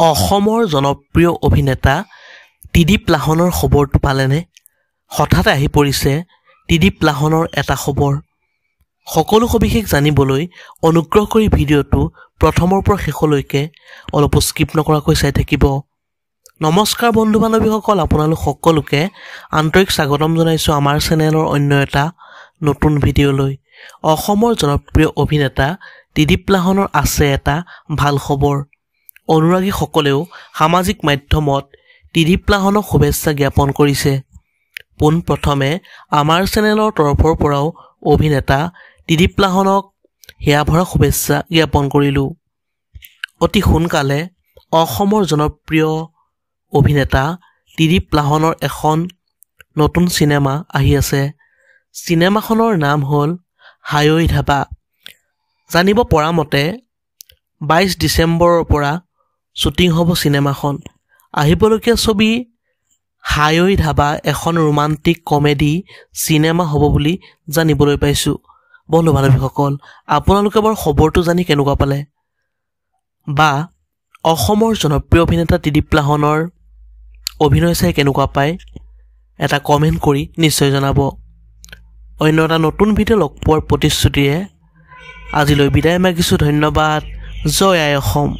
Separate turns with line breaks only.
অসমৰ জনপ্ৰিয় অভিনেতা ত্ৰিদীপ লাহনৰ খবৰটো পালেনে? হঠাৎ আহি পৰিছে ত্ৰিদীপ লাহনৰ এটা খবৰ। সকলো সবিশেষ জানিবলৈ অনুগ্ৰহ কৰি ভিডিঅ'টো প্ৰথমৰ পৰা শেষলৈকে অলপ স্কিপ নকৰাকৈ চাই থাকিব। নমস্কাৰ বন্ধু বান্ধৱীসকল, আপোনালোক সকলোকে আন্তৰিক স্বাগতম জনাইছোঁ আমাৰ চেনেলৰ অন্য এটা নতুন ভিডিঅ'লৈ। অসমৰ জনপ্ৰিয় অভিনেতা ত্ৰিদীপ লাহনৰ আছে এটা ভাল খবৰ। অনুৰাগীসকলেও সামাজিক মাধ্যমত ত্ৰিদীপ লাহনক শুভেচ্ছা জ্ঞাপন কৰিছে। পোনপ্ৰথমে আমাৰ চেনেলৰ তৰফৰ পৰাও অভিনেতা ত্ৰিদীপ লাহনক হিয়াভৰা শুভেচ্ছা জ্ঞাপন কৰিলোঁ। অতি সোনকালে অসমৰ জনপ্ৰিয় অভিনেতা ত্ৰিদীপ লাহনৰ এখন নতুন চিনেমা আহি আছে। চিনেমাখনৰ নাম হ'ল হাই ঐ ধাবা। জানিব পৰা মতে 22 ডিচেম্বৰৰ পৰা শ্বুটিং হ'ব চিনেমাখন। আহিবলগীয়া ছবি হাই ঐ ধাবা এখন ৰোমান্টিক কমেডি চিনেমা হ'ব বুলি জানিবলৈ পাইছোঁ। বন্ধু বান্ধৱীসকল, আপোনালোকে বাৰু খবৰটো জানি কেনেকুৱা পালে? বা অসমৰ জনপ্ৰিয় অভিনেতা ত্ৰিদীপ লাহনৰ অভিনয় চাই কেনেকুৱা পায় এটা কমেণ্ট কৰি নিশ্চয় জনাব। অন্য এটা নতুন ভিডিঅ' লগ পোৱাৰ প্ৰতিশ্ৰুতিৰে আজিলৈ বিদায় মাগিছোঁ। ধন্যবাদ। জয় আই অসম।